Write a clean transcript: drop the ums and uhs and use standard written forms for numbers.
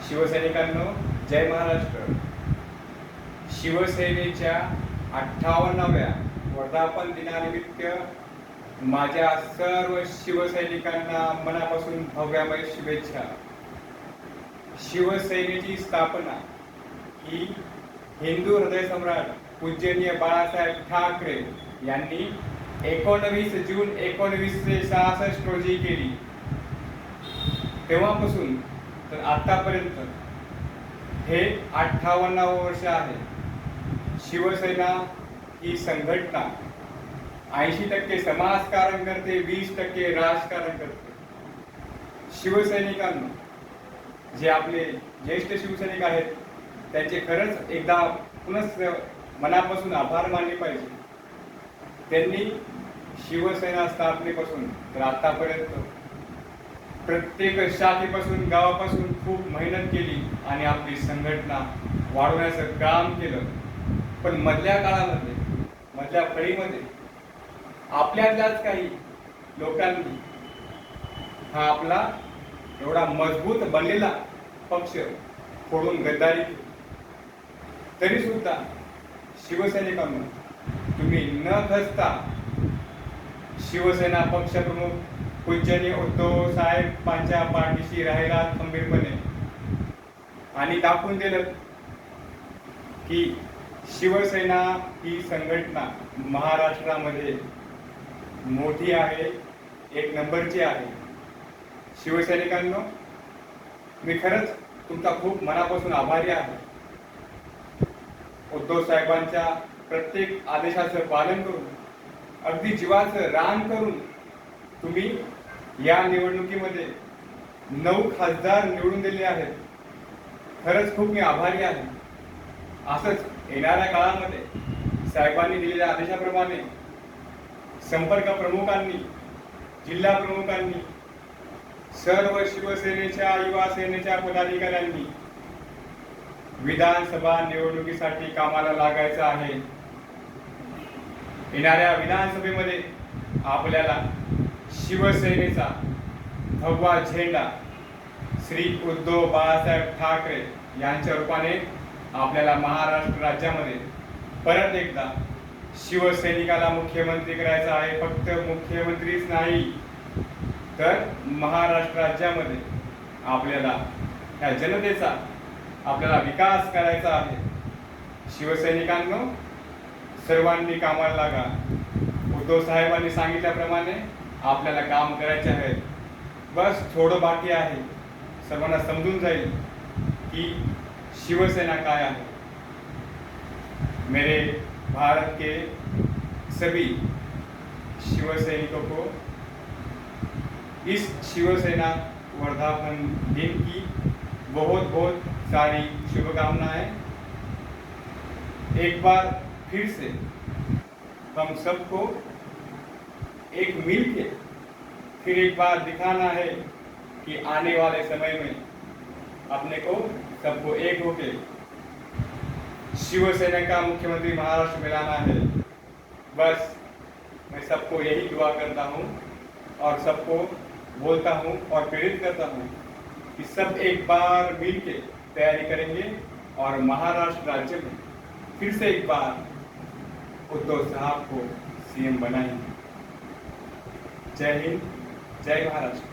शिवसैनिकांनो, जय महाराष्ट्र. शिवसेनेच्या 58व्या वर्धापन दिनानिमित्त माझ्या सर्व शिवसैनिकांना मनापासून भव्यमय शुभेच्छा. शिवसेनेची स्थापना ही हिंदू हृदय सम्राट पूजनीय बाळासाहेब ठाकरे यांनी 19 जून 1966 रोजी केली. तेव्हापासून तर आतापर्यंत हे 58वं वर्ष आहे. शिवसेना ही संघटना 80% समाजकारण करते, 20% राजकारण करते. शिवसैनिकांना, जे आपले ज्येष्ठ शिवसैनिक आहेत, त्यांचे खरंच एकदा पुनश्च मनापासून आभार मानले पाहिजे. त्यांनी शिवसेना स्थापनेपासून तर आतापर्यंत प्रत्येक शाखेपासून, गावापासून खूप मेहनत केली आणि आपली संघटना वाढवण्याचं काम केलं. पण मधल्या काळामध्ये, मधल्या फळीमध्ये आपल्यातल्याच काही लोकांनी हा आपला एवढा मजबूत बनलेला पक्ष फोडून गद्दारी केली. तरी सुद्धा शिवसैनिकांना, तुम्ही न खचता शिवसेना पक्षप्रमुख पूजनीय उद्धव साहेबांच्या पाठीशी राहिला खंबीरपणे आणि दाखवून दिलं की शिवसेना ही संघटना महाराष्ट्रामध्ये मोठी आहे, एक नंबरची आहे. शिवसैनिकांनो, मी खरंच तुमचा खूप मनापासून आभारी आहे. उद्धव साहेबांच्या प्रत्येक आदेशाचं पालन करून, अगदी जीवाचं रान करून तुम्ही या निवडणुकीमध्ये 9 खासदार निवडून दिले आहेत. खरंच खूप मी आभारी आहे. असंच येणाऱ्या काळामध्ये साहेबांनी दिलेल्या आदेशाप्रमाणे संपर्क प्रमुखांनी, जिल्हा प्रमुखांनी, सर्व शिवसेनेच्या, युवा सेनेच्या पदाधिकाऱ्यांनी विधानसभा निवडणुकीसाठी कामाला लागायचं आहे. येणाऱ्या विधानसभेमध्ये आपल्याला शिवसेनेचा भगवा झेंडा श्री उद्धव बाळासाहेब ठाकरे यांच्या रूपाने आपल्याला महाराष्ट्र राज्यामध्ये परत एकदा शिवसैनिकाला मुख्यमंत्री करायचा आहे. फक्त मुख्यमंत्रीच नाही, तर महाराष्ट्र राज्यामध्ये आपल्याला या जनतेचा आपल्याला विकास करायचा आहे. शिवसैनिकांनो, सर्वांनी कामाला लागा. उद्धव साहेबांनी सांगितल्याप्रमाणे आपल्याला काम करायचे आहे. बस थोडं बाकी आहे. सर्वांना समजून जाईल की शिवसेना काय आहे. मेरे भारत के सभी शिवसैनिकों को इस शिवसेना वर्धापन दिन की बहुत बहुत सारी शुभकामनाएं. एक बार फिर से हम सबको एक मिल के फिर एक बार दिखाना है कि आने वाले समय में अपने को सबको एक होके शिवसेना का मुख्यमंत्री महाराष्ट्र में लाना है. बस मैं सबको यही दुआ करता हूँ और सबको बोलता हूँ और प्रेरित करता हूँ कि सब एक बार मिल के तैयारी करेंगे और महाराष्ट्र राज्य में फिर से एक बार उद्धव साहब को सीएम बनाएंगे. जय हिंद, जय महाराष्ट्र.